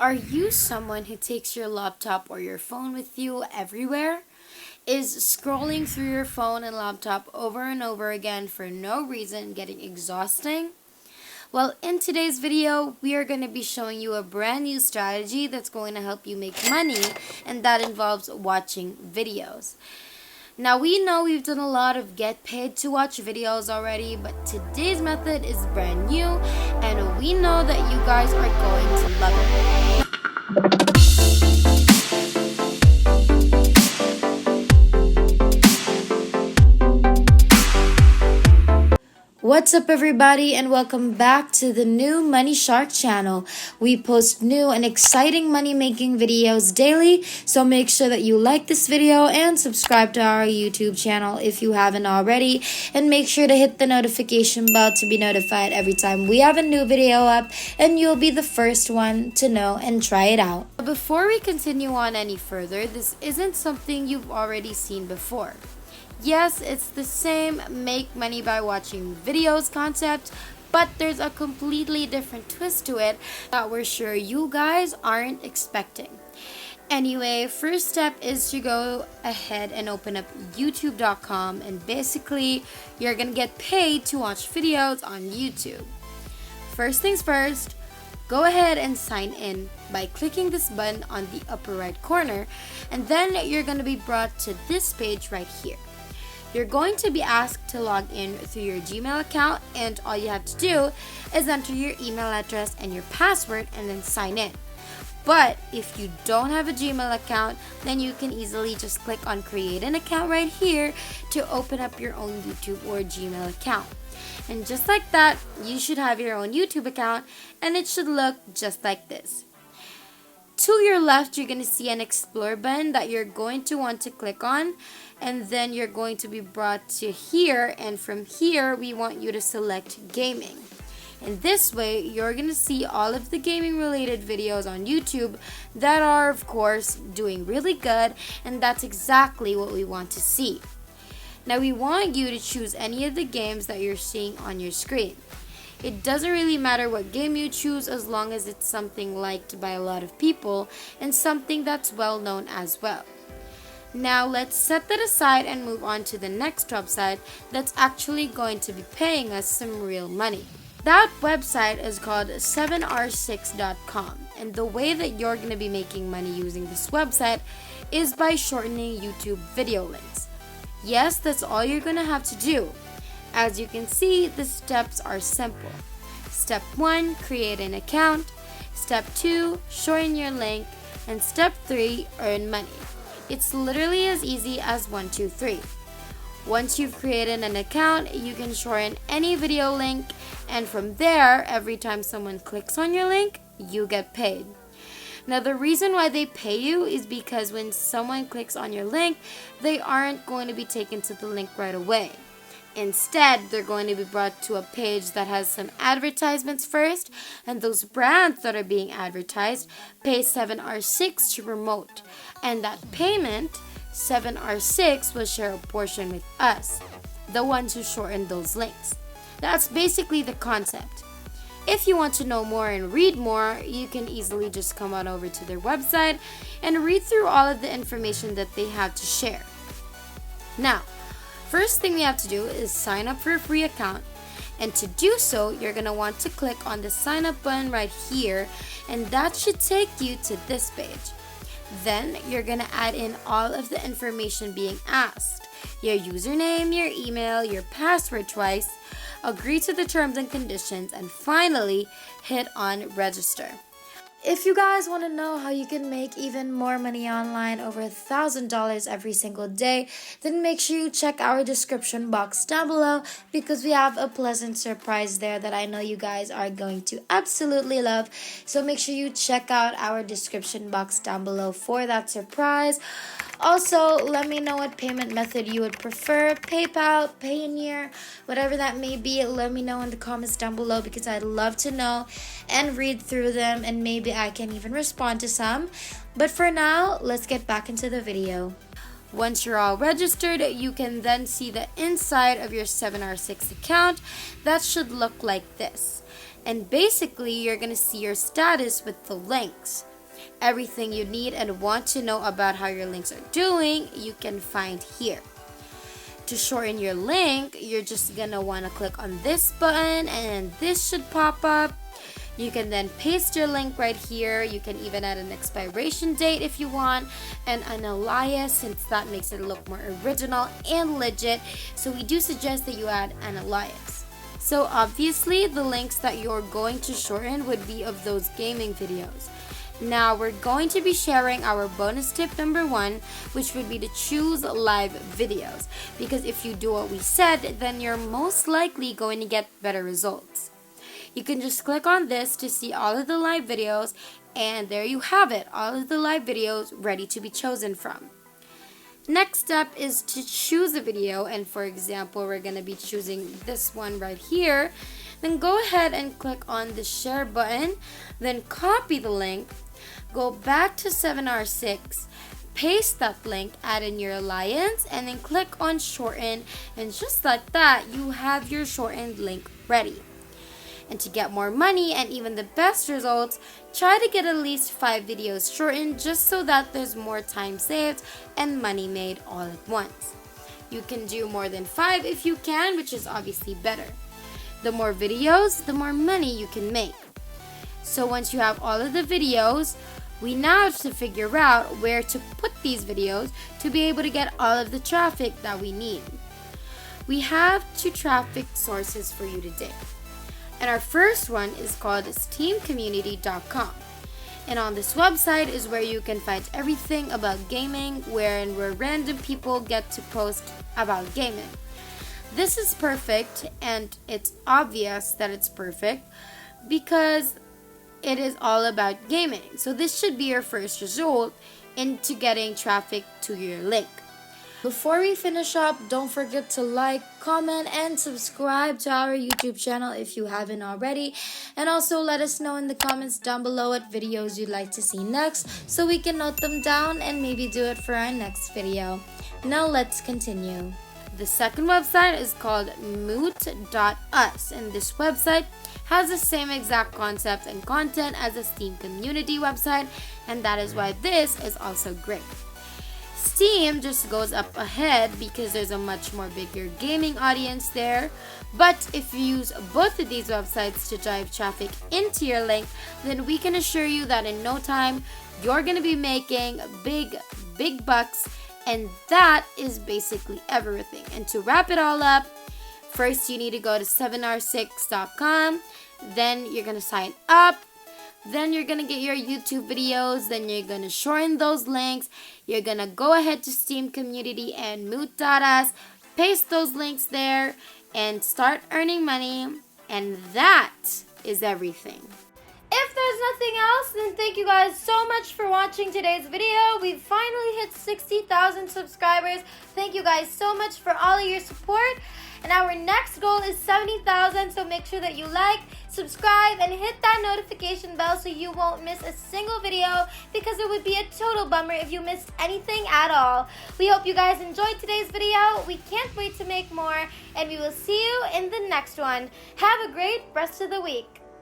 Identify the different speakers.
Speaker 1: Are you someone who takes your laptop or your phone with you everywhere? Is scrolling through your phone and laptop over and over again for no reason getting exhausting? Well, in today's video, we are going to be showing you a brand new strategy that's going to help you make money, and that involves watching videos. Now, we know we've done a lot of get paid to watch videos already, but today's method is brand new, and we know that you guys are going to love it. What's up, everybody, and welcome back to the new Money Shark channel. We post new and exciting money making videos daily, so make sure that you like this video and subscribe to our YouTube channel if you haven't already, and make sure to hit the notification bell to be notified every time we have a new video up, and you'll be the first one to know and try it out. Before we continue on any further, this isn't something you've already seen before. Yes, it's the same make money by watching videos concept, but there's a completely different twist to it that we're sure you guys aren't expecting. Anyway, first step is to go ahead and open up youtube.com, and basically you're gonna get paid to watch videos on YouTube. First things first, go ahead and sign in by clicking this button on the upper right corner, and then you're gonna be brought to this page right here. You're going to be asked to log in through your Gmail account, and all you have to do is enter your email address and your password and then sign in. But if you don't have a Gmail account, then you can easily just click on create an account right here to open up your own YouTube or Gmail account. And just like that, you should have your own YouTube account, and it should look just like this. To your left, you're going to see an explore button that you're going to want to click on, and then you're going to be brought to here, and from here we want you to select gaming. And this way you're going to see all of the gaming related videos on YouTube that are of course doing really good, and that's exactly what we want to see. Now we want you to choose any of the games that you're seeing on your screen. It doesn't really matter what game you choose as long as it's something liked by a lot of people and something that's well known as well. Now let's set that aside and move on to the next website that's actually going to be paying us some real money. That website is called 7r6.com, and the way that you're going to be making money using this website is by shortening YouTube video links. Yes, that's all you're going to have to do. As you can see, the steps are simple. Step 1, create an account. Step 2, shorten your link. And step 3, earn money. It's literally as easy as 1, 2, 3. Once you've created an account, you can shorten any video link, and from there, every time someone clicks on your link, you get paid. Now, the reason why they pay you is because when someone clicks on your link, they aren't going to be taken to the link right away. Instead, they're going to be brought to a page that has some advertisements first, and those brands that are being advertised pay 7R6 to promote. And that payment, 7R6 will share a portion with us, the ones who shorten those links. That's basically the concept. If you want to know more and read more, you can easily just come on over to their website and read through all of the information that they have to share. Now, first thing we have to do is sign up for a free account, and to do so, you're going to want to click on the sign up button right here, and that should take you to this page. Then you're going to add in all of the information being asked: your username, your email, your password twice, agree to the terms and conditions, and finally hit on register. If you guys want to know how you can make even more money online, over $1,000 every single day, then make sure you check our description box down below, because we have a pleasant surprise there that I know you guys are going to absolutely love. So make sure you check out our description box down below for that surprise. Also, let me know what payment method you would prefer: PayPal, Payoneer, whatever that may be. Let me know in the comments down below, because I'd love to know and read through them, and maybe I can even respond to some. But for now, let's get back into the video. Once you're all registered, you can then see the inside of your 7R6 account. That should look like this. And basically, you're going to see your status with the links. Everything you need and want to know about how your links are doing, you can find here. To shorten your link, you're just gonna want to click on this button and this should pop up. You can then paste your link right here. You can even add an expiration date if you want, and an alias, since that makes it look more original and legit. So we do suggest that you add an alias. So obviously the links that you're going to shorten would be of those gaming videos. Now we're going to be sharing our bonus tip number 1, which would be to choose live videos, because if you do what we said, then you're most likely going to get better results. You can just click on this to see all of the live videos, and there you have it, all of the live videos ready to be chosen from. Next step is to choose a video, and for example, we're going to be choosing this one right here. Then go ahead and click on the share button, then copy the link, go back to 7R6, paste that link, add in your alliance, and then click on shorten, and just like that, you have your shortened link ready. And to get more money and even the best results, try to get at least 5 videos shortened, just so that there's more time saved and money made all at once. You can do more than 5 if you can, which is obviously better. The more videos, the more money you can make. So once you have all of the videos, we now have to figure out where to put these videos to be able to get all of the traffic that we need. We have 2 traffic sources for you today. And our first one is called steamcommunity.com. And on this website is where you can find everything about gaming, where random people get to post about gaming. This is perfect, and it's obvious that it's perfect because it is all about gaming. So this should be your first result into getting traffic to your link. Before we finish up, don't forget to like, comment, and subscribe to our YouTube channel if you haven't already. And also let us know in the comments down below what videos you'd like to see next, so we can note them down and maybe do it for our next video. Now let's continue. The second website is called moot.us, and this website has the same exact concept and content as a Steam community website, and that is why this is also great. Steam just goes up ahead because there's a much more bigger gaming audience there, but if you use both of these websites to drive traffic into your link, then we can assure you that in no time you're going to be making big bucks. And that is basically everything. And to wrap it all up, first you need to go to 7r6.com. Then you're going to sign up. Then you're going to get your YouTube videos. Then you're going to shorten those links. You're going to go ahead to Steam Community and moot.us. Paste those links there and start earning money. And that is everything. If there's nothing else, then thank you guys so much for watching today's video. We've finally hit 60,000 subscribers. Thank you guys so much for all of your support. And our next goal is 70,000, so make sure that you like, subscribe, and hit that notification bell so you won't miss a single video, because it would be a total bummer if you missed anything at all. We hope you guys enjoyed today's video. We can't wait to make more, and we will see you in the next one. Have a great rest of the week.